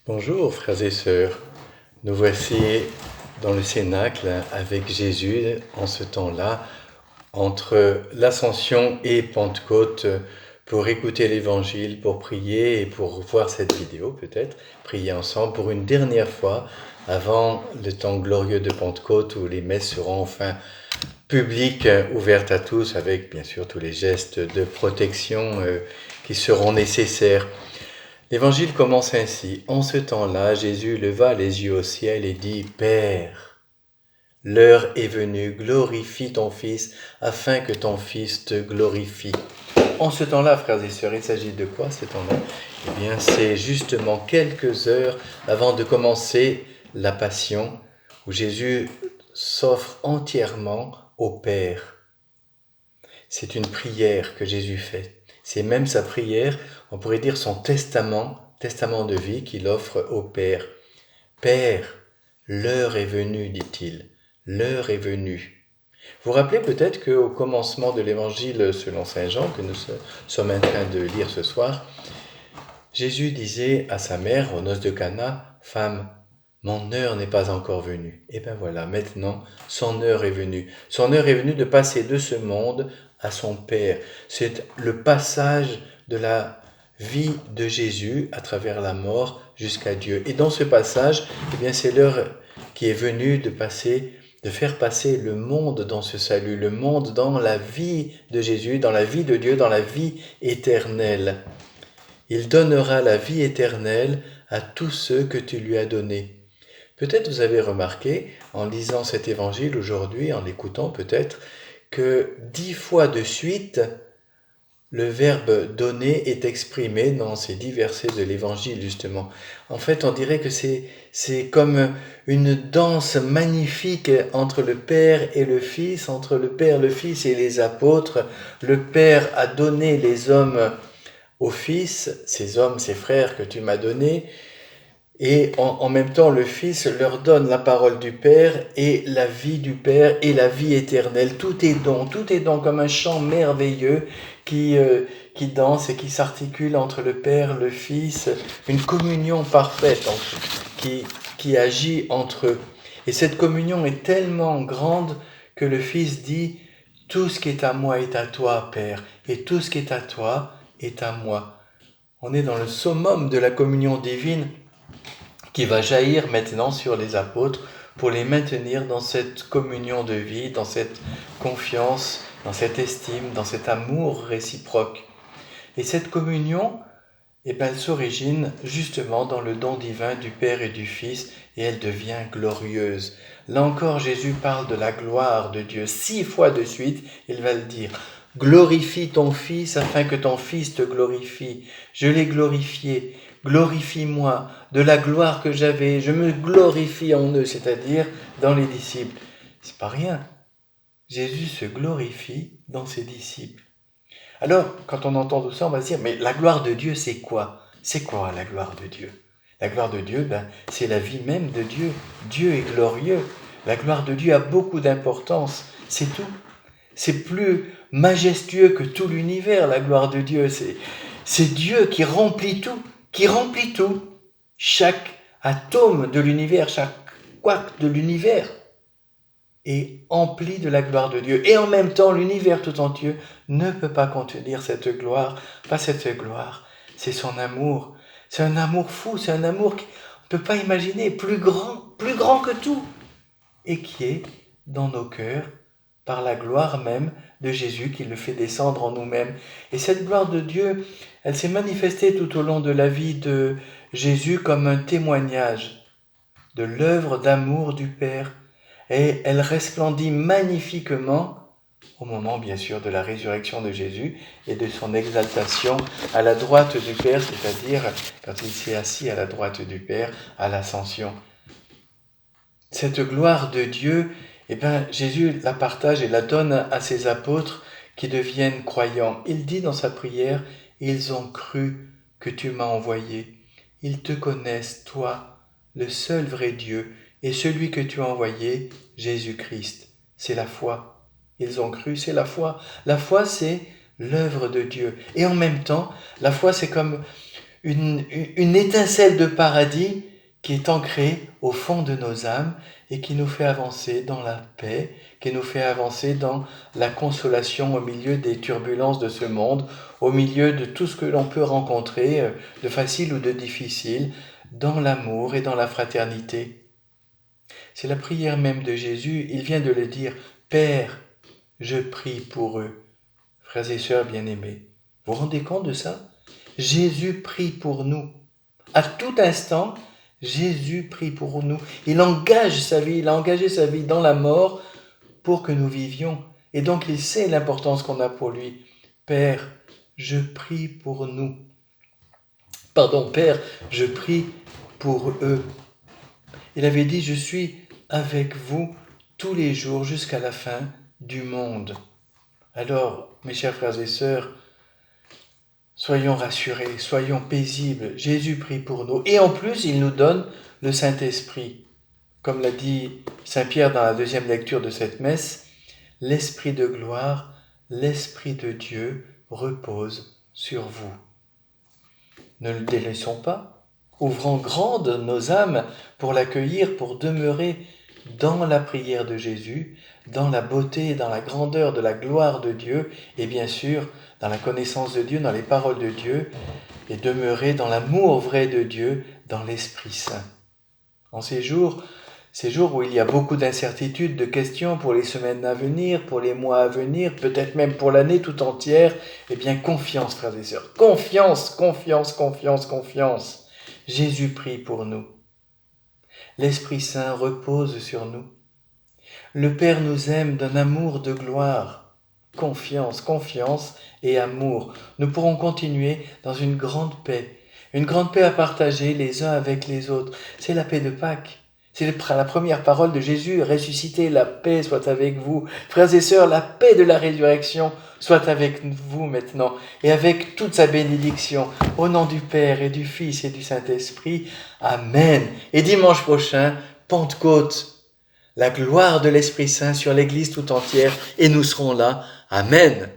Bonjour frères et sœurs, nous voici dans le Cénacle avec Jésus en ce temps-là, entre l'Ascension et Pentecôte, pour écouter l'Évangile, pour prier et pour voir cette vidéo peut-être, prier ensemble pour une dernière fois avant le temps glorieux de Pentecôte où les messes seront enfin publiques, ouvertes à tous avec bien sûr tous les gestes de protection qui seront nécessaires. L'Évangile commence ainsi. En ce temps-là, Jésus leva les yeux au ciel et dit, « Père, l'heure est venue, glorifie ton Fils, afin que ton Fils te glorifie. » En ce temps-là, frères et sœurs, il s'agit de quoi ce temps-là? Eh bien, c'est justement quelques heures avant de commencer la Passion, où Jésus s'offre entièrement au Père. C'est une prière que Jésus fait. C'est même sa prière, on pourrait dire son testament de vie qu'il offre au Père. « Père, l'heure est venue, dit-il, l'heure est venue. » Vous vous rappelez peut-être qu'au commencement de l'Évangile selon saint Jean, que nous sommes en train de lire ce soir, Jésus disait à sa mère aux noces de Cana, « Femme, mon heure n'est pas encore venue. » Et bien voilà, maintenant, son heure est venue. Son heure est venue de passer de ce monde à son Père. C'est le passage de la vie de Jésus à travers la mort jusqu'à Dieu. Et dans ce passage, eh bien, c'est l'heure qui est venue de faire passer le monde dans ce salut, le monde dans la vie de Jésus, dans la vie de Dieu, dans la vie éternelle. Il donnera la vie éternelle à tous ceux que tu lui as donnés. Peut-être vous avez remarqué, en lisant cet évangile aujourd'hui, en l'écoutant peut-être, que 10 fois de suite, le verbe « donner » est exprimé dans ces 10 versets de l'évangile, justement. En fait, on dirait que c'est comme une danse magnifique entre le Père et le Fils, entre le Père, le Fils et les apôtres. Le Père a donné les hommes au Fils, ces hommes, ces frères que tu m'as donnés, et en même temps, le Fils leur donne la parole du Père et la vie du Père et la vie éternelle. Tout est don comme un chant merveilleux qui danse et qui s'articule entre le Père, le Fils, une communion parfaite qui agit entre eux. Et cette communion est tellement grande que le Fils dit « Tout ce qui est à moi est à toi, Père, et tout ce qui est à toi est à moi. » On est dans le summum de la communion divine qui va jaillir maintenant sur les apôtres pour les maintenir dans cette communion de vie, dans cette confiance, dans cette estime, dans cet amour réciproque. Et cette communion, elle s'origine justement dans le don divin du Père et du Fils, et elle devient glorieuse. Là encore, Jésus parle de la gloire de Dieu. 6 fois de suite, il va le dire. « Glorifie ton Fils afin que ton Fils te glorifie. Je l'ai glorifié. Glorifie-moi de la gloire que j'avais. Je me glorifie en eux, c'est-à-dire dans les disciples. » C'est pas rien. Jésus se glorifie dans ses disciples. Alors, quand on entend tout ça, on va se dire, mais la gloire de Dieu, c'est quoi? C'est quoi la gloire de Dieu? La gloire de Dieu, c'est la vie même de Dieu. Dieu est glorieux. La gloire de Dieu a beaucoup d'importance. C'est tout. C'est plus majestueux que tout l'univers, la gloire de Dieu. C'est Dieu qui remplit tout. Chaque atome de l'univers, chaque quark de l'univers est empli de la gloire de Dieu. Et en même temps, l'univers tout entier ne peut pas contenir cette gloire. Pas cette gloire, c'est son amour. C'est un amour fou, c'est un amour qu'on ne peut pas imaginer, plus grand que tout. Et qui est dans nos cœurs, par la gloire même de Jésus qui le fait descendre en nous-mêmes. Et cette gloire de Dieu, elle s'est manifestée tout au long de la vie de Jésus comme un témoignage de l'œuvre d'amour du Père. Et elle resplendit magnifiquement au moment, bien sûr, de la résurrection de Jésus et de son exaltation à la droite du Père, c'est-à-dire quand il s'est assis à la droite du Père à l'ascension. Cette gloire de Dieu, Jésus la partage et la donne à ses apôtres qui deviennent croyants. Il dit dans sa prière, « Ils ont cru que tu m'as envoyé. Ils te connaissent, toi, le seul vrai Dieu, et celui que tu as envoyé, Jésus-Christ. » C'est la foi. Ils ont cru, c'est la foi. La foi, c'est l'œuvre de Dieu. Et en même temps, la foi, c'est comme une étincelle de paradis qui est ancrée au fond de nos âmes et qui nous fait avancer dans la paix, qui nous fait avancer dans la consolation au milieu des turbulences de ce monde, au milieu de tout ce que l'on peut rencontrer, de facile ou de difficile, dans l'amour et dans la fraternité. C'est la prière même de Jésus, il vient de le dire, « Père, je prie pour eux ». Frères et sœurs bien-aimés, vous vous rendez compte de ça? Jésus prie pour nous. À tout instant, Jésus prie pour nous. Il engage sa vie, il a engagé sa vie dans la mort pour que nous vivions. Et donc il sait l'importance qu'on a pour lui. Père, je prie pour nous. Pardon, Père, je prie pour eux. Il avait dit, je suis avec vous tous les jours jusqu'à la fin du monde. Alors, mes chers frères et sœurs, soyons rassurés, soyons paisibles. Jésus prie pour nous. Et en plus, il nous donne le Saint-Esprit. Comme l'a dit Saint Pierre dans la deuxième lecture de cette messe, l'Esprit de gloire, l'Esprit de Dieu repose sur vous. Ne le délaissons pas. Ouvrons grandes nos âmes pour l'accueillir, pour demeurer dans la prière de Jésus, dans la beauté et dans la grandeur de la gloire de Dieu, et bien sûr, dans la connaissance de Dieu, dans les paroles de Dieu, et demeurer dans l'amour vrai de Dieu, dans l'Esprit Saint. En ces jours où il y a beaucoup d'incertitudes, de questions pour les semaines à venir, pour les mois à venir, peut-être même pour l'année tout entière, eh bien confiance, frères et sœurs, confiance, confiance, confiance, confiance. Jésus prie pour nous. L'Esprit Saint repose sur nous. Le Père nous aime d'un amour de gloire. Confiance, confiance et amour. Nous pourrons continuer dans une grande paix à partager les uns avec les autres. C'est la paix de Pâques. C'est la première parole de Jésus, ressuscité, la paix soit avec vous. Frères et sœurs, la paix de la résurrection soit avec vous maintenant et avec toute sa bénédiction. Au nom du Père et du Fils et du Saint-Esprit. Amen. Et dimanche prochain, Pentecôte, la gloire de l'Esprit Saint sur l'Église tout entière et nous serons là. Amen.